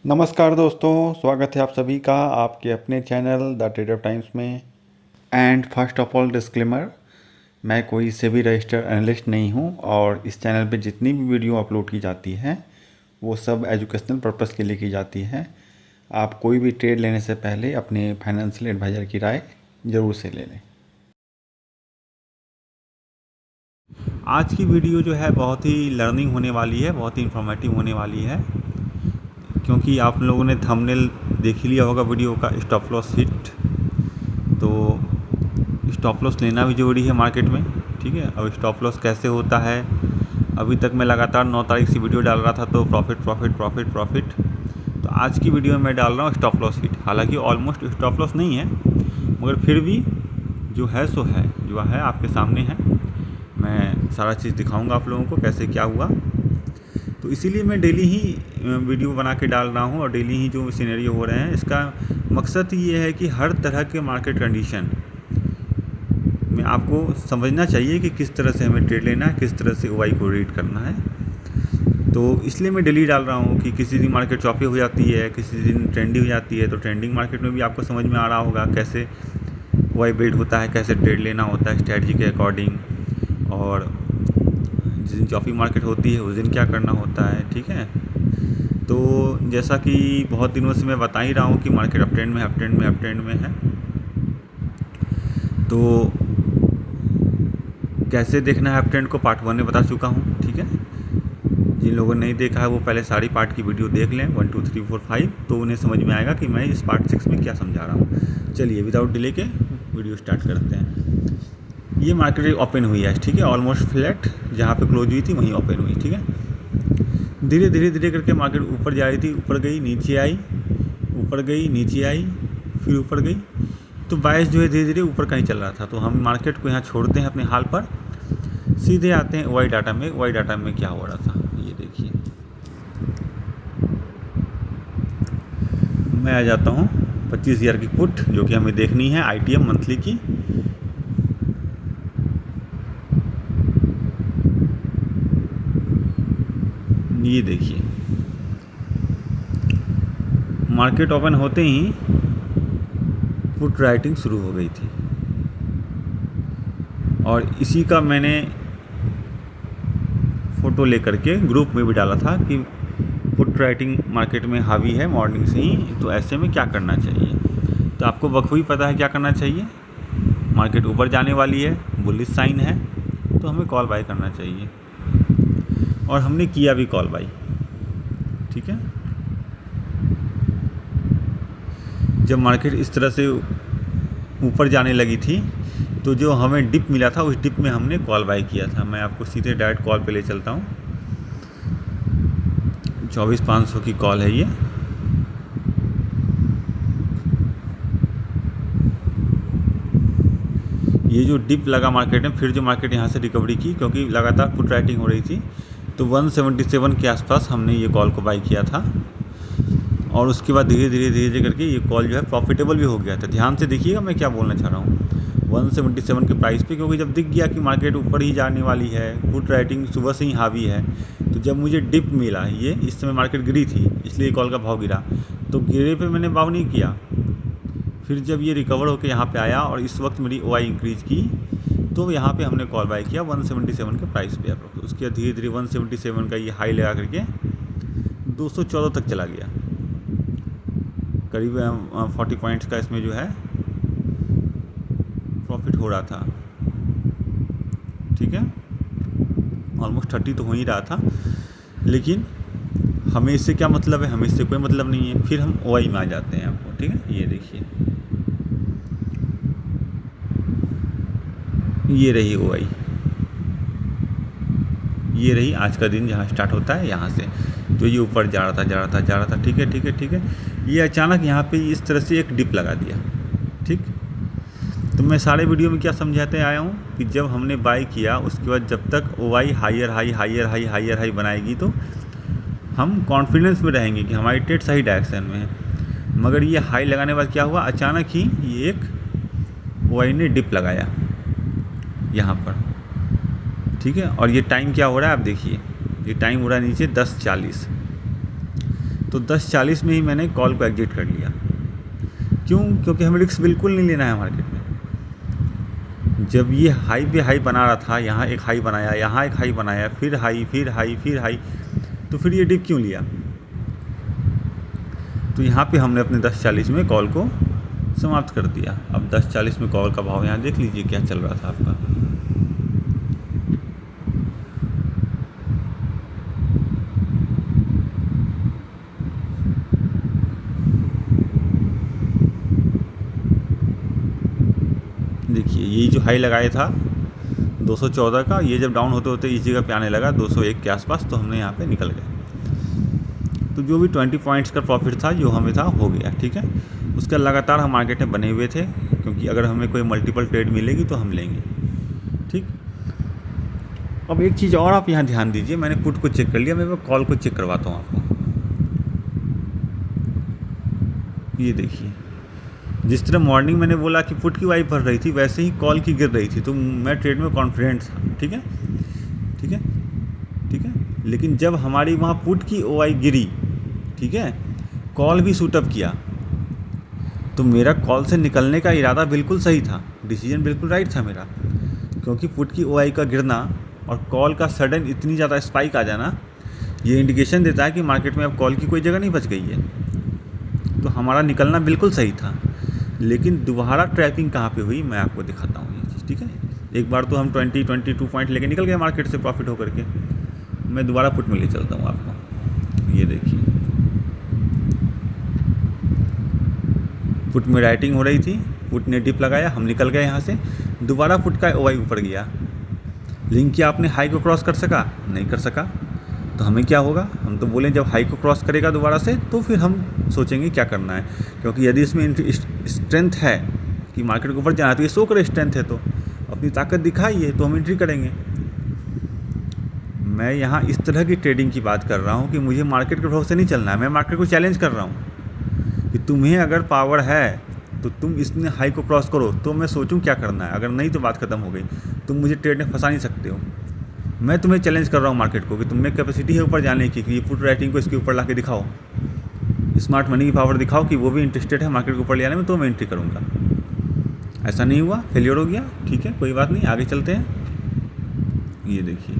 नमस्कार दोस्तों, स्वागत है आप सभी का आपके अपने चैनल द ट्रेडर टाइम्स में। And first of all disclaimer, मैं कोई सेबी रजिस्टर्ड एनालिस्ट नहीं हूं और इस चैनल पे जितनी भी वीडियो अपलोड की जाती हैं वो सब एजुकेशनल पर्पस के लिए की जाती हैं। आप कोई भी ट्रेड लेने से पहले अपने फाइनेंशियल एडवाइज़र की राय ज़रूर से ले लें। आज की वीडियो जो है बहुत ही लर्निंग होने वाली है, बहुत ही इंफॉर्मेटिव होने वाली है, क्योंकि आप लोगों ने थंबनेल देख ही लिया होगा वीडियो का, स्टॉप लॉस हिट। तो स्टॉप लॉस लेना भी ज़रूरी है मार्केट में, ठीक है। अब स्टॉप लॉस कैसे होता है, अभी तक मैं लगातार 9 तारीख से वीडियो डाल रहा था, तो प्रॉफिट प्रॉफिट प्रॉफिट प्रॉफिट। तो आज की वीडियो में मैं डाल रहा हूँ स्टॉप लॉस हिट। हालांकि ऑलमोस्ट स्टॉप लॉस नहीं है, मगर फिर भी जो है सो है, जो है आपके सामने है। मैं सारा चीज़ दिखाऊँगा आप लोगों को कैसे क्या हुआ। तो इसीलिए मैं डेली ही वीडियो बना के डाल रहा हूँ और डेली ही जो सिनेरियो हो रहे हैं, इसका मकसद ये है कि हर तरह के मार्केट कंडीशन में आपको समझना चाहिए कि किस तरह से हमें ट्रेड लेना है, किस तरह से OI को रीड करना है। तो इसलिए मैं डेली डाल रहा हूँ कि किसी दिन मार्केट चॉपी हो जाती है, किसी दिन ट्रेंडिंग हो जाती है, तो ट्रेंडिंग मार्केट में भी आपको समझ में आ रहा होगा कैसे OI बिल्ड होता है, कैसे ट्रेड लेना होता है स्ट्रैटेजी के अकॉर्डिंग, और जिस दिन चॉपी मार्केट होती है उस दिन क्या करना होता है, ठीक है। तो जैसा कि बहुत दिनों से मैं बता ही रहा हूँ कि मार्केट अप ट्रेंड में है। तो कैसे देखना है अप ट्रेंड को पार्ट 1 में बता चुका हूँ, ठीक है। जिन लोगों ने नहीं देखा है वो पहले सारी पार्ट की वीडियो देख लें, 1 2 3 4 5, तो उन्हें समझ में आएगा कि मैं इस पार्ट 6 में क्या समझा रहा हूँ। चलिए विदाउट डिले के वीडियो स्टार्ट करते हैं। ये मार्केट ओपन हुई है, ठीक है, ऑलमोस्ट फ्लैट, जहाँ पे क्लोज हुई थी वहीं ओपन हुई, ठीक है। धीरे धीरे करके मार्केट ऊपर जा रही थी, ऊपर गई नीचे आई, ऊपर गई नीचे आई, फिर ऊपर गई। तो बायस जो है धीरे धीरे ऊपर कहीं चल रहा था। तो हम मार्केट को यहाँ छोड़ते हैं अपने हाल पर, सीधे आते हैं OI डाटा में। OI डाटा में क्या हो रहा था ये देखिए। मैं आ जाता हूँ 25,000 की पुट, जो कि हमें देखनी है ITM मंथली की। ये देखिए मार्केट ओपन होते ही पुट राइटिंग शुरू हो गई थी, और इसी का मैंने फ़ोटो लेकर के ग्रुप में भी डाला था कि पुट राइटिंग मार्केट में हावी है मॉर्निंग से ही, तो ऐसे में क्या करना चाहिए। तो आपको बखूबी पता है क्या करना चाहिए। मार्केट ऊपर जाने वाली है, बुलिश साइन है, तो हमें कॉल बाय करना चाहिए, और हमने किया भी कॉल बाय, ठीक है। जब मार्केट इस तरह से ऊपर जाने लगी थी, तो जो हमें डिप मिला था उस डिप में हमने कॉल बाय किया था। मैं आपको सीधे डायरेक्ट कॉल पे ले चलता हूँ। 24,500 की कॉल है ये। ये जो डिप लगा मार्केट में, फिर जो मार्केट यहाँ से रिकवरी की, क्योंकि लगातार पुट राइटिंग हो रही थी, तो 177 के आसपास हमने ये कॉल को बाय किया था, और उसके बाद धीरे धीरे करके ये कॉल जो है प्रॉफिटेबल भी हो गया था। ध्यान से देखिएगा मैं क्या बोलना चाह रहा हूँ। 177 के प्राइस पे, क्योंकि जब दिख गया कि मार्केट ऊपर ही जाने वाली है, पुट राइटिंग सुबह से ही हावी है, तो जब मुझे डिप मिला, ये इस समय मार्केट गिरी थी इसलिए कॉल का भाव गिरा, तो गिरे पे मैंने भाव नहीं किया। फिर जब ये रिकवर होकर यहाँ पे आया और इस वक्त मेरी OI इंक्रीज की, तो यहाँ पे हमने कॉल बाय किया 177 के प्राइस पे। आप उसके बाद धीरे धीरे 177 का ये हाई लगा करके 214 तक चला गया, करीब 40 पॉइंट्स का इसमें जो है प्रॉफिट हो रहा था, ठीक है। ऑलमोस्ट 30 तो हो ही रहा था, लेकिन हमें इससे क्या मतलब है, हमें इससे कोई मतलब नहीं है। फिर हम OI में आ जाते हैं आपको, ठीक है। ये देखिए, ये रही OI, ये रही आज का दिन जहाँ स्टार्ट होता है यहाँ से। तो ये ऊपर जा रहा था, ठीक है। ये अचानक यहाँ पे इस तरह से एक डिप लगा दिया, ठीक। तो मैं सारे वीडियो में क्या समझाते आया हूँ कि जब हमने बाय किया, उसके बाद जब तक OI हायर हाई बनाएगी, तो हम कॉन्फिडेंस में रहेंगे कि हमारी ट्रेड सही डायरेक्शन में है। मगर ये हाई लगाने के बाद क्या हुआ, अचानक ही ये एक OI ने डिप लगाया यहाँ पर, ठीक है। और ये टाइम क्या हो रहा है आप देखिए, ये टाइम हो रहा है नीचे 10:40। तो 10:40 में ही मैंने कॉल को एग्जिट कर लिया। क्यों? क्योंकि हमें रिस्क बिल्कुल नहीं लेना है मार्केट में। जब ये हाई पे हाई बना रहा था, यहाँ एक हाई बनाया, यहाँ एक हाई बनाया, फिर हाई, फिर हाई, फिर हाई, तो फिर ये डिप क्यों लिया? तो यहाँ पे हमने अपने 10:40 में कॉल को समाप्त कर दिया। अब 10:40 में कॉल का भाव यहाँ देख लीजिए क्या चल रहा था आपका। देखिए ये जो हाई लगाया था 214 का, ये जब डाउन होते होते इस जगह पे आने लगा 201 के आसपास, तो हमने यहाँ पे निकल गए। तो जो भी 20 पॉइंट्स का प्रॉफिट था जो हमें था हो गया, ठीक है। उसका लगातार हम मार्केट में बने हुए थे, क्योंकि अगर हमें कोई मल्टीपल ट्रेड मिलेगी तो हम लेंगे, ठीक। अब एक चीज़ और आप यहाँ ध्यान दीजिए, मैंने पुट को चेक कर लिया, मैं कॉल को चेक करवाता हूँ आपको। ये देखिए, जिस तरह मॉर्निंग मैंने बोला कि पुट की वाई बढ़ रही थी, वैसे ही कॉल की गिर रही थी, तो मैं ट्रेड में कॉन्फिडेंट था, ठीक है, ठीक है, ठीक है। लेकिन जब हमारी वहाँ पुट की ओआई गिरी, ठीक है, कॉल भी शूटअप किया, तो मेरा कॉल से निकलने का इरादा बिल्कुल सही था, डिसीजन बिल्कुल राइट था मेरा, क्योंकि पुट की ओआई का गिरना और कॉल का सडन इतनी ज़्यादा स्पाइक आ जाना, ये इंडिकेशन देता है कि मार्केट में अब कॉल की कोई जगह नहीं बच गई है। तो हमारा निकलना बिल्कुल सही था। लेकिन दोबारा ट्रैपिंग कहाँ पे हुई मैं आपको दिखाता हूँ ये चीज़, ठीक है। एक बार तो हम 22 पॉइंट लेके निकल गए मार्केट से प्रॉफिट होकर के। मैं दोबारा पुट में ले चलता हूँ आपको। ये देखिए, पुट में राइटिंग हो रही थी, पुट ने डिप लगाया, हम निकल गए यहाँ से, दोबारा पुट का ओवाई ऊपर गया, लेकिन क्या आपने हाई को क्रॉस कर सका? नहीं कर सका। तो हमें क्या होगा? हम तो बोलें जब हाई को क्रॉस करेगा दोबारा से तो फिर हम सोचेंगे क्या करना है, क्योंकि यदि इसमें स्ट्रेंथ है कि मार्केट को ऊपर जाना है, तो ये शो करे स्ट्रेंथ है, तो अपनी ताकत दिखाइए तो हम एंट्री करेंगे। मैं यहाँ इस तरह की ट्रेडिंग की बात कर रहा हूँ कि मुझे मार्केट के भरोसे नहीं चलना है, मैं मार्केट को चैलेंज कर रहा हूँ कि तुम्हें अगर पावर है तो तुम इसमें हाई को क्रॉस करो, तो मैं सोचूं क्या करना है, अगर नहीं तो बात खत्म हो गई। तुम मुझे ट्रेड में फंसा नहीं सकते हो। मैं तुम्हें चैलेंज कर रहा हूँ मार्केट को कि तुम में कैपेसिटी है ऊपर जाने की, कि ये पुट राइटिंग को इसके ऊपर ला के दिखाओ, स्मार्ट मनी की पावर दिखाओ कि वो भी इंटरेस्टेड है मार्केट को ऊपर ले आने में, तो मैं एंट्री करूँगा। ऐसा नहीं हुआ, फेलियर हो गया, ठीक है, कोई बात नहीं, आगे चलते हैं। ये देखिए,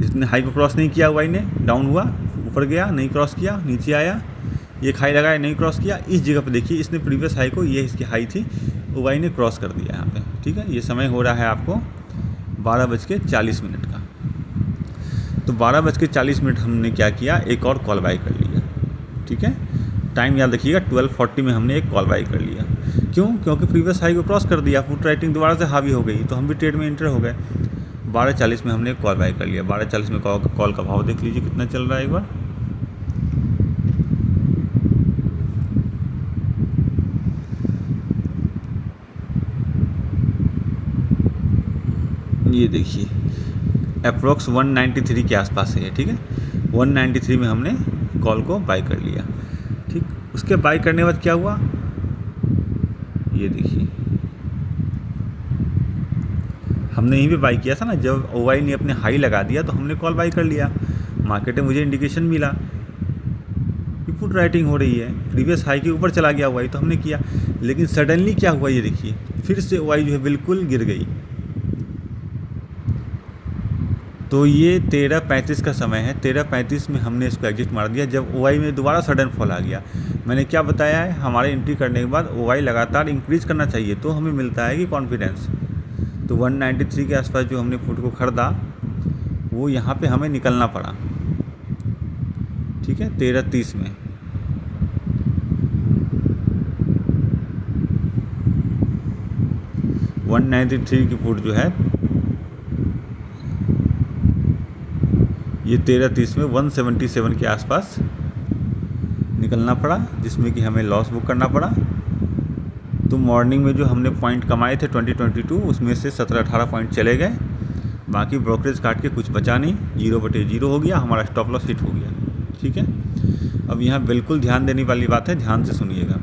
इसने हाई को क्रॉस नहीं किया, वाई ने डाउन हुआ, ऊपर गया, नहीं क्रॉस किया, नीचे आया, एक हाई लगाया, नहीं क्रॉस किया। इस जगह पे देखिए, इसने प्रीवियस हाई को, ये इसकी हाई थी, वाई ने क्रॉस कर दिया यहाँ पे, ठीक है। ये समय हो रहा है आपको 12:40 का। तो 12:40 हमने क्या किया, एक और कॉल बाई कर लिया, ठीक है। टाइम याद रखिएगा, 12:40 में हमने एक कॉल बाई कर लिया। क्यों? क्योंकि प्रीवियस हाई को क्रॉस कर दिया, पुट राइटिंग दोबारा से हावी हो गई, तो हम भी ट्रेड में एंटर हो गए। 12:40 में हमने एक कॉल बाई कर लिया। 12:40 में कॉल का भाव देख लीजिए कितना चल रहा है एक बार। ये देखिए, अप्रोक्स 193 के आसपास है, ठीक है। 193 में हमने कॉल को बाई कर लिया, ठीक। उसके बाई करने के बाद क्या हुआ, ये देखिए, हमने यहीं पे बाई किया था ना, जब ओवाई ने अपने हाई लगा दिया तो हमने कॉल बाई कर लिया। मार्केट में मुझे इंडिकेशन मिला कि पुट राइटिंग हो रही है, प्रीवियस हाई के ऊपर चला गया ओवाई, तो हमने किया। लेकिन सडनली क्या हुआ, ये देखिए, फिर से ओवाई जो है बिल्कुल गिर गई। तो ये 13:35 का समय है, 13:35 में हमने इसको एग्जिट मार दिया, जब ओवाई में दोबारा सडन फॉल आ गया। मैंने क्या बताया है, हमारे एंट्री करने के बाद ओवाई लगातार इंक्रीज़ करना चाहिए, तो हमें मिलता है कि कॉन्फिडेंस। तो 193 के आसपास जो हमने पुट को ख़रीदा, वो यहाँ पे हमें निकलना पड़ा, ठीक है, 13:30 में। $193 की पुट जो है, ये 13:30 में 177 के आसपास निकलना पड़ा, जिसमें कि हमें लॉस बुक करना पड़ा। तो मॉर्निंग में जो हमने पॉइंट कमाए थे 2022, उसमें से 17-18 पॉइंट चले गए, बाकी ब्रोकरेज काट के कुछ बचा नहीं, 0/0 हो गया, हमारा स्टॉप लॉस हिट हो गया, ठीक है। अब यहाँ बिल्कुल ध्यान देने वाली बात है, ध्यान से सुनिएगा।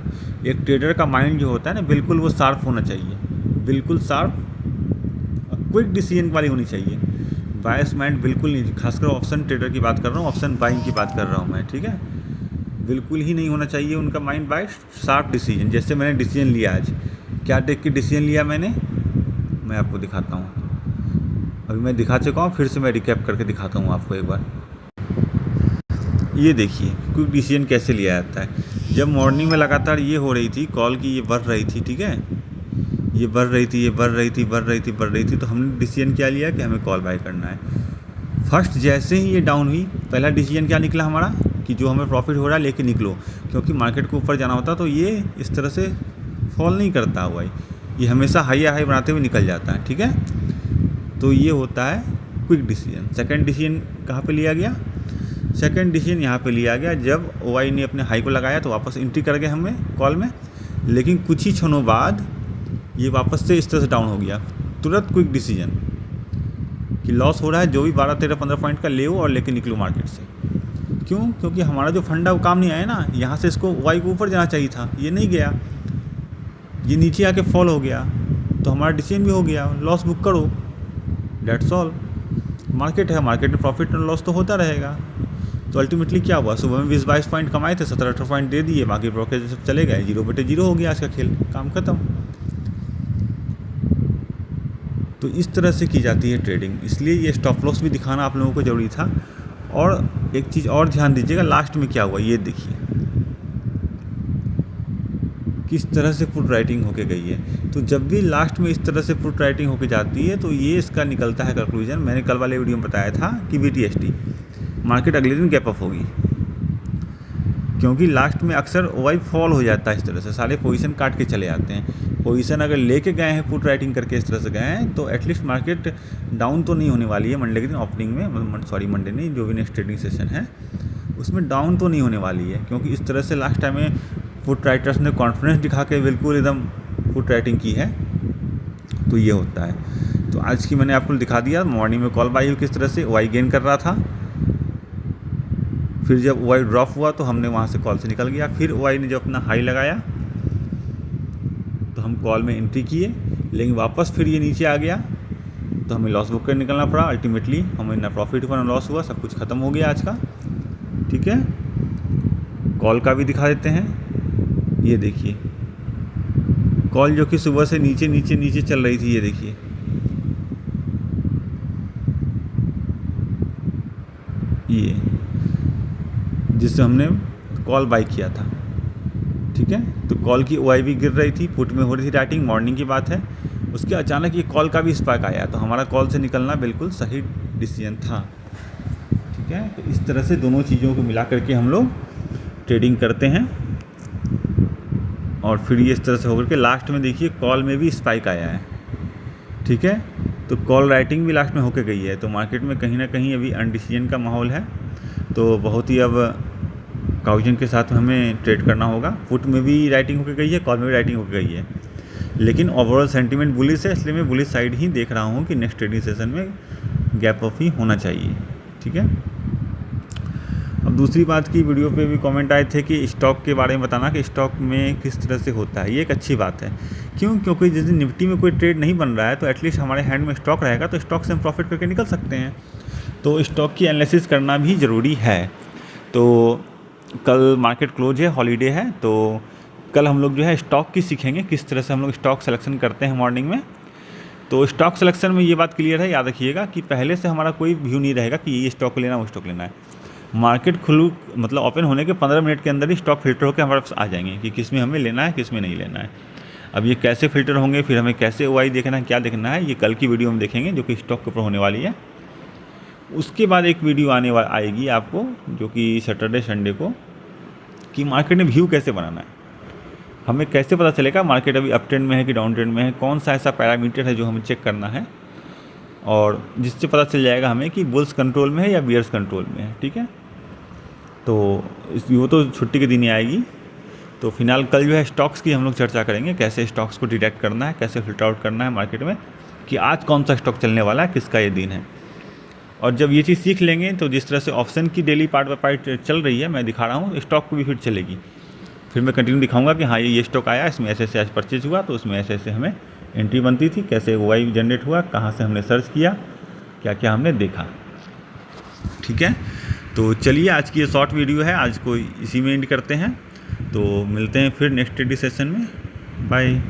एक ट्रेडर का माइंड जो होता है ना, बिल्कुल वो शार्प होना चाहिए, बिल्कुल शार्प, क्विक डिसीजन वाली होनी चाहिए। बायस माइंड बिल्कुल नहीं, खासकर ऑप्शन ट्रेडर की बात कर रहा हूँ, ऑप्शन बाइंग की बात कर रहा हूँ मैं, ठीक है। बिल्कुल ही नहीं होना चाहिए उनका माइंड बाय शार्प डिसीजन। जैसे मैंने डिसीजन लिया आज, क्या देख के डिसीजन लिया मैंने, मैं आपको दिखाता हूँ। अभी मैं दिखा चुका हूँ, फिर से मैं रिकैप करके दिखाता हूँ आपको एक बार। ये देखिए क्विक डिसीजन कैसे लिया जाता है। जब मॉर्निंग में लगातार ये हो रही थी कॉल की, ये बढ़ रही थी, ठीक है, ये बढ़ रही थी, ये बढ़ रही थी, बढ़ रही थी, बढ़ रही थी, तो हमने डिसीजन क्या लिया कि हमें कॉल बाय करना है। फर्स्ट जैसे ही ये डाउन हुई, पहला डिसीजन क्या निकला हमारा कि जो हमें प्रॉफिट हो रहा है लेके निकलो, क्योंकि मार्केट को ऊपर जाना होता तो ये इस तरह से फॉल नहीं करता हुआ, ये हमेशा हाई हाई बनाते हुए निकल जाता है, ठीक है। तो ये होता है क्विक डिसीजन। सेकंड डिसीजन कहाँ पे लिया गया, सेकंड डिसीजन यहाँ पे लिया गया जब ओआई ने अपने हाई को लगाया तो वापस एंट्री कर गए हमें कॉल में, लेकिन कुछ ही क्षणों बाद ये वापस से इस तरह से डाउन हो गया। तुरंत क्विक डिसीजन कि लॉस हो रहा है, जो भी 12, 13, 15 पॉइंट का ले और लेके निकलो मार्केट से। क्यों? क्योंकि हमारा जो फंडा वो काम नहीं आया ना, यहाँ से इसको वाई को ऊपर जाना चाहिए था, ये नहीं गया, ये नीचे आके फॉल हो गया, तो हमारा डिसीजन भी हो गया, लॉस बुक करो, डेट्स ऑल। मार्केट है, मार्केट में प्रॉफिट और लॉस तो होता रहेगा। तो अल्टीमेटली क्या हुआ, सुबह में 20-22 पॉइंट कमाए थे, 17-18 पॉइंट दे दिए, बाकी ब्रोकरेज सब चले गए, 0/0 हो गया आज का खेल, काम खत्म। तो इस तरह से की जाती है ट्रेडिंग, इसलिए ये स्टॉप लॉस भी दिखाना आप लोगों को ज़रूरी था। और एक चीज़ और ध्यान दीजिएगा, लास्ट में क्या हुआ ये देखिए, किस तरह से पुट राइटिंग होके गई है। तो जब भी लास्ट में इस तरह से पुट राइटिंग होके जाती है तो ये इसका निकलता है कंक्लूजन। मैंने कल वाले वीडियो में बताया था कि BTST मार्केट अगले दिन गैप अप होगी, क्योंकि लास्ट में अक्सर ओआई फॉल हो जाता है, इस तरह से सारे पोजीशन काट के चले आते हैं। पोजीशन अगर लेके गए हैं पुट राइटिंग करके इस तरह से गए हैं तो एटलीस्ट मार्केट डाउन तो नहीं होने वाली है मंडे के दिन ओपनिंग में, सॉरी मंडे नहीं, जो भी नेक्स्ट ट्रेडिंग सेशन है उसमें डाउन तो नहीं होने वाली है, क्योंकि इस तरह से लास्ट टाइम में पुट राइटर्स ने कॉन्फिडेंस दिखा के बिल्कुल एकदम पुट राइटिंग की है। तो ये होता है। तो आज की मैंने आपको दिखा दिया, मॉर्निंग में कॉल बाई हुई किस तरह से, ओआई गेन कर रहा था, फिर जब ओआई ड्रॉप हुआ तो हमने वहाँ से कॉल से निकल गया, फिर ओआई ने जब अपना हाई लगाया तो हम कॉल में एंट्री किए, लेकिन वापस फिर ये नीचे आ गया तो हमें लॉस बुक कर निकलना पड़ा। अल्टीमेटली हमें ना प्रॉफिट हुआ ना लॉस हुआ, सब कुछ ख़त्म हो गया आज का, ठीक है। कॉल का भी दिखा देते हैं, ये देखिए कॉल जो कि सुबह से नीचे नीचे नीचे चल रही थी, ये देखिए, ये जिससे हमने कॉल बाई किया था, ठीक है। तो कॉल की ओआई भी गिर रही थी, पुट में हो रही थी राइटिंग, मॉर्निंग की बात है, उसके अचानक ये कॉल का भी स्पाइक आया, तो हमारा कॉल से निकलना बिल्कुल सही डिसीजन था, ठीक है। तो इस तरह से दोनों चीज़ों को मिला करके हम लोग ट्रेडिंग करते हैं। और फिर ये इस तरह से होकर के लास्ट में देखिए कॉल में भी स्पाइक आया है, ठीक है। तो कॉल राइटिंग भी लास्ट में होके गई है, तो मार्केट में कहीं ना कहीं अभी अनडिसीजन का माहौल है, तो बहुत ही अब काउजन के साथ हमें ट्रेड करना होगा। पुट में भी राइटिंग होके गई है, कॉल में भी राइटिंग होके गई है, लेकिन ओवरऑल सेंटीमेंट बुलिश है, इसलिए मैं बुलिश साइड ही देख रहा हूँ कि नेक्स्ट ट्रेडिंग सेशन में गैप अप ही होना चाहिए, ठीक है। अब दूसरी बात की, वीडियो पे भी कमेंट आए थे कि स्टॉक के बारे में बताना कि स्टॉक में किस तरह से होता है। ये एक अच्छी बात है, क्यों? क्योंकि जिस दिन निफ्टी में कोई ट्रेड नहीं बन रहा है तो एटलीस्ट हमारे हैंड में स्टॉक रहेगा, तो स्टॉक से हम प्रॉफिट करके निकल सकते हैं। तो स्टॉक की एनालिसिस करना भी ज़रूरी है। तो कल मार्केट क्लोज है, हॉलीडे है, तो कल हम लोग जो है स्टॉक की सीखेंगे, किस तरह से हम लोग स्टॉक सिलेक्शन करते हैं मॉर्निंग में। तो स्टॉक सिलेक्शन में ये बात क्लियर है, याद रखिएगा कि पहले से हमारा कोई व्यू नहीं रहेगा कि ये स्टॉक लेना वो स्टॉक लेना है। मार्केट मतलब ओपन होने के 15 मिनट के अंदर ही स्टॉक फिल्टर होकर हमारे पास आ जाएंगे कि किस में हमें लेना है, किस में नहीं लेना है। अब ये कैसे फिल्टर होंगे, फिर हमें कैसे ओआई देखना है, क्या देखना है, ये कल की वीडियो में देखेंगे, जो कि स्टॉक के ऊपर होने वाली है। उसके बाद एक वीडियो आएगी आपको, जो कि सैटरडे संडे को, कि मार्केट में व्यू कैसे बनाना है, हमें कैसे पता चलेगा मार्केट अभी अप ट्रेंड में है कि डाउन ट्रेंड में है, कौन सा ऐसा पैरामीटर है जो हमें चेक करना है, और जिससे पता चल जाएगा हमें कि बुल्स कंट्रोल में है या बियर्स कंट्रोल में है, ठीक है। तो वो तो छुट्टी के दिन ही आएगी। तो फिलहाल कल जो है स्टॉक्स की हम लोग चर्चा करेंगे, कैसे स्टॉक्स को डिटेक्ट करना है, कैसे फिल्टर आउट करना है मार्केट में, कि आज कौन सा स्टॉक चलने वाला है, किसका ये दिन है। और जब ये चीज़ सीख लेंगे तो जिस तरह से ऑप्शन की डेली पार्ट बाय पार्ट चल रही है, मैं दिखा रहा हूँ, स्टॉक को भी फिर चलेगी। फिर मैं कंटिन्यू दिखाऊंगा कि हाँ ये स्टॉक आया, इसमें ऐसे ऐसे परचेज हुआ, तो उसमें ऐसे ऐसे हमें एंट्री बनती थी, कैसे ओआई जनरेट हुआ, कहाँ से हमने सर्च किया, क्या क्या हमने देखा। ठीक है, तो चलिए आज की ये शॉर्ट वीडियो है, आज को इसी में एंड करते हैं। तो मिलते हैं फिर नेक्स्ट स्टडी सेशन में। बाय।